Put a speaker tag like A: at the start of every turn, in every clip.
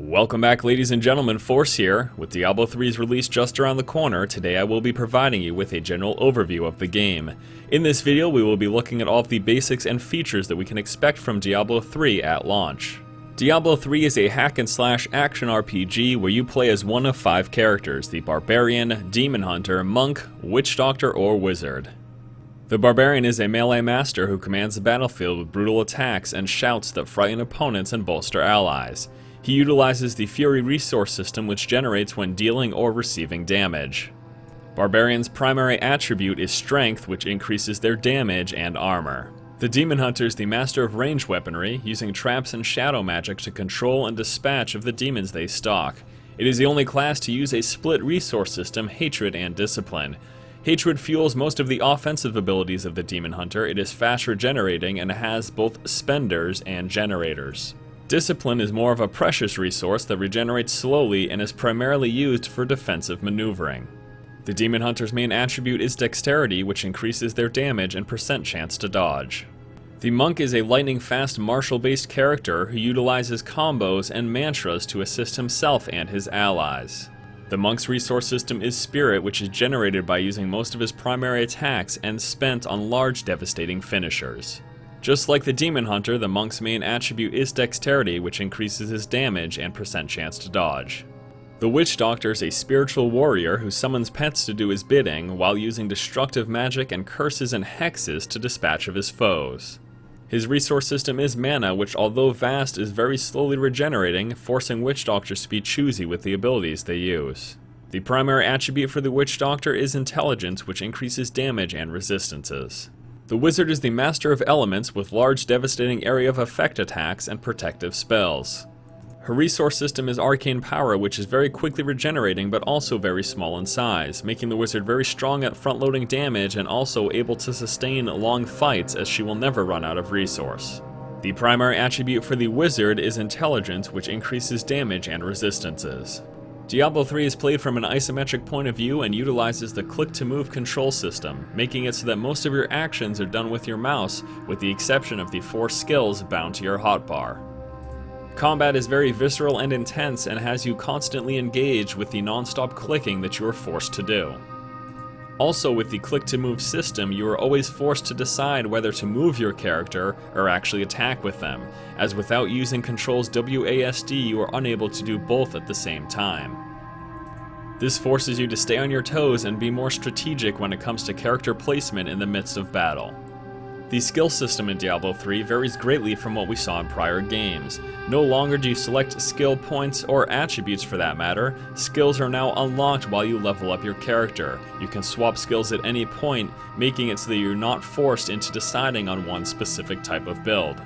A: Welcome back, ladies and gentlemen. Force here. With Diablo 3's release just around the corner, today I will be providing you with a general overview of the game. In this video we will be looking at all of the basics and features that we can expect from Diablo 3 at launch. Diablo 3 is a hack-and-slash action RPG where you play as one of 5 characters: the Barbarian, Demon Hunter, Monk, Witch Doctor, or Wizard. The Barbarian is a melee master who commands the battlefield with brutal attacks and shouts that frighten opponents and bolster allies. He utilizes the Fury resource system, which generates when dealing or receiving damage. Barbarian's primary attribute is strength, which increases their damage and armor. The Demon Hunter is the master of ranged weaponry, using traps and shadow magic to control and dispatch of the demons they stalk. It is the only class to use a split resource system, Hatred and Discipline. Hatred fuels most of the offensive abilities of the Demon Hunter. It is fast regenerating and has both spenders and generators. Discipline is more of a precious resource that regenerates slowly and is primarily used for defensive maneuvering. The Demon Hunter's main attribute is dexterity, which increases their damage and percent chance to dodge. The Monk is a lightning-fast martial-based character who utilizes combos and mantras to assist himself and his allies. The Monk's resource system is Spirit, which is generated by using most of his primary attacks and spent on large devastating finishers. Just like the Demon Hunter, the Monk's main attribute is Dexterity, which increases his damage and percent chance to dodge. The Witch Doctor is a spiritual warrior who summons pets to do his bidding while using destructive magic and curses and hexes to dispatch of his foes. His resource system is Mana, which although vast is very slowly regenerating, forcing Witch Doctors to be choosy with the abilities they use. The primary attribute for the Witch Doctor is Intelligence, which increases damage and resistances. The Wizard is the master of elements with large devastating area of effect attacks and protective spells. Her resource system is Arcane Power, which is very quickly regenerating but also very small in size, making the Wizard very strong at front-loading damage and also able to sustain long fights as she will never run out of resource. The primary attribute for the Wizard is Intelligence, which increases damage and resistances. Diablo 3 is played from an isometric point of view and utilizes the click-to-move control system, making it so that most of your actions are done with your mouse, with the exception of the 4 skills bound to your hotbar. Combat is very visceral and intense and has you constantly engaged with the non-stop clicking that you are forced to do. Also, with the click-to-move system, you are always forced to decide whether to move your character or actually attack with them, as without using Control's WASD you are unable to do both at the same time. This forces you to stay on your toes and be more strategic when it comes to character placement in the midst of battle. The skill system in Diablo 3 varies greatly from what we saw in prior games. No longer do you select skill points, or attributes for that matter. Skills are now unlocked while you level up your character. You can swap skills at any point, making it so that you're not forced into deciding on one specific type of build.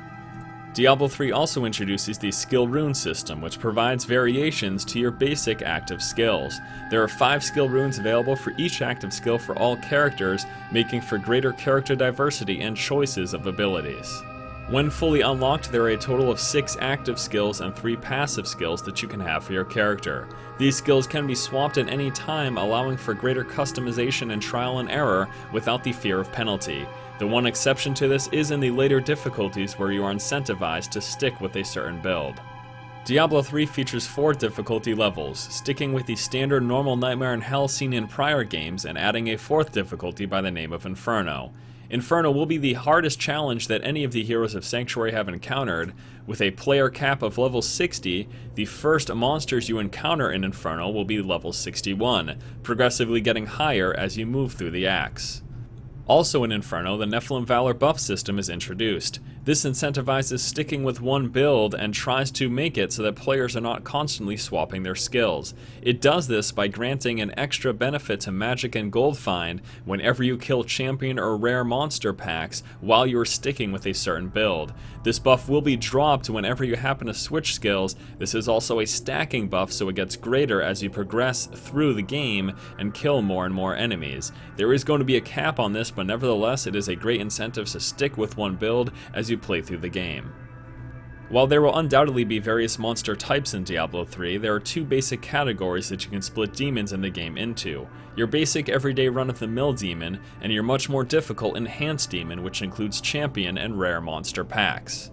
A: Diablo 3 also introduces the skill rune system, which provides variations to your basic active skills. There are 5 skill runes available for each active skill for all characters, making for greater character diversity and choices of abilities. When fully unlocked, there are a total of 6 active skills and 3 passive skills that you can have for your character. These skills can be swapped at any time, allowing for greater customization and trial and error without the fear of penalty. The one exception to this is in the later difficulties where you are incentivized to stick with a certain build. Diablo 3 features 4 difficulty levels, sticking with the standard normal Nightmare and Hell seen in prior games and adding a 4th difficulty by the name of Inferno. Inferno will be the hardest challenge that any of the heroes of Sanctuary have encountered. With a player cap of level 60, the first monsters you encounter in Inferno will be level 61, progressively getting higher as you move through the acts. Also in Inferno, the Nephilim Valor buff system is introduced. This incentivizes sticking with one build and tries to make it so that players are not constantly swapping their skills. It does this by granting an extra benefit to Magic and Gold Find whenever you kill champion or rare monster packs while you are sticking with a certain build. This buff will be dropped whenever you happen to switch skills. This is also a stacking buff, so it gets greater as you progress through the game and kill more and more enemies. There is going to be a cap on this, but nevertheless it is a great incentive to stick with one build as you play through the game. While there will undoubtedly be various monster types in Diablo 3, there are 2 basic categories that you can split demons in the game into. Your basic everyday run-of-the-mill demon, and your much more difficult enhanced demon, which includes champion and rare monster packs.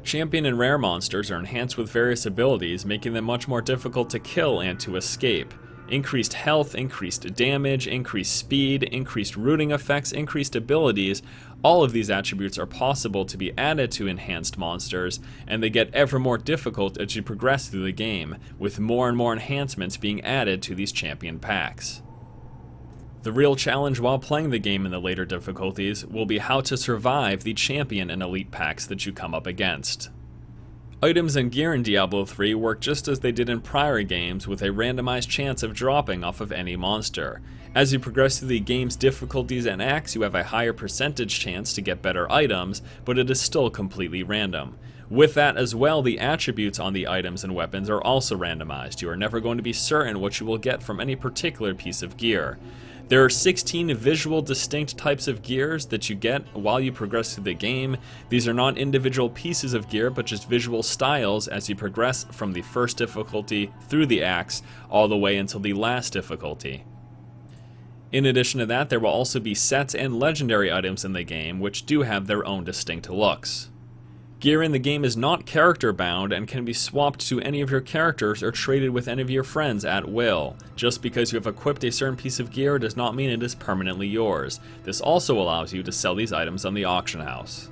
A: Champion and rare monsters are enhanced with various abilities, making them much more difficult to kill and to escape. Increased health, increased damage, increased speed, increased rooting effects, increased abilities, all of these attributes are possible to be added to enhanced monsters, and they get ever more difficult as you progress through the game, with more and more enhancements being added to these champion packs. The real challenge while playing the game in the later difficulties will be how to survive the champion and elite packs that you come up against. Items and gear in Diablo 3 work just as they did in prior games, with a randomized chance of dropping off of any monster. As you progress through the game's difficulties and acts, you have a higher percentage chance to get better items, but it is still completely random. With that as well, the attributes on the items and weapons are also randomized. You are never going to be certain what you will get from any particular piece of gear. There are 16 visual distinct types of gears that you get while you progress through the game. These are not individual pieces of gear, but just visual styles as you progress from the first difficulty through the acts all the way until the last difficulty. In addition to that, there will also be sets and legendary items in the game which do have their own distinct looks. Gear in the game is not character bound and can be swapped to any of your characters or traded with any of your friends at will. Just because you have equipped a certain piece of gear does not mean it is permanently yours. This also allows you to sell these items on the auction house.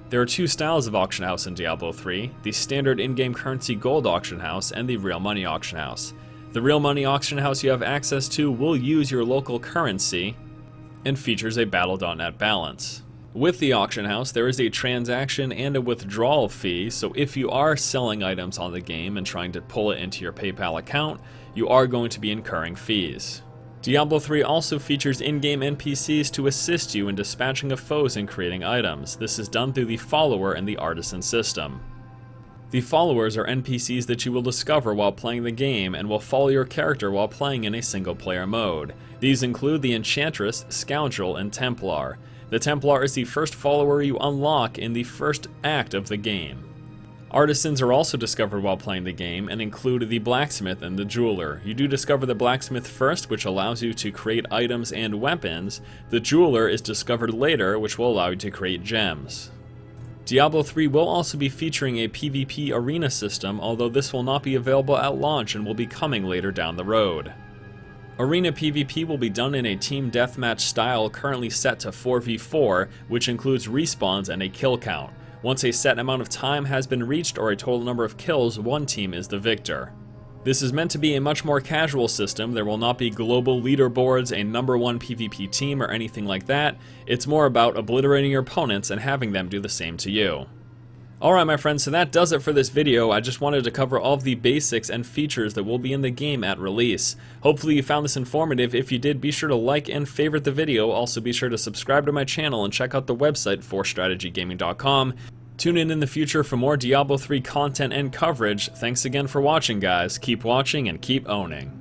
A: There are two styles of auction house in Diablo 3, the standard in-game currency gold auction house and the real money auction house. The real money auction house you have access to will use your local currency and features a Battle.net balance. With the auction house, there is a transaction and a withdrawal fee, so if you are selling items on the game and trying to pull it into your PayPal account, you are going to be incurring fees. Diablo 3 also features in-game NPCs to assist you in dispatching of foes and creating items. This is done through the follower and the artisan system. The followers are NPCs that you will discover while playing the game and will follow your character while playing in a single-player mode. These include the Enchantress, Scoundrel, and Templar. The Templar is the first follower you unlock in the first act of the game. Artisans are also discovered while playing the game and include the Blacksmith and the Jeweler. You do discover the Blacksmith first, which allows you to create items and weapons. The Jeweler is discovered later, which will allow you to create gems. Diablo 3 will also be featuring a PvP arena system, although this will not be available at launch and will be coming later down the road. Arena PvP will be done in a team deathmatch style currently set to 4v4, which includes respawns and a kill count. Once a set amount of time has been reached or a total number of kills, one team is the victor. This is meant to be a much more casual system. There will not be global leaderboards, a #1 PvP team, or anything like that. It's more about obliterating your opponents and having them do the same to you. Alright my friends, so that does it for this video. I just wanted to cover all of the basics and features that will be in the game at release. Hopefully you found this informative. If you did, be sure to like and favorite the video. Also be sure to subscribe to my channel and check out the website forstrategygaming.com. Tune in the future for more Diablo 3 content and coverage. Thanks again for watching guys. Keep watching and keep owning.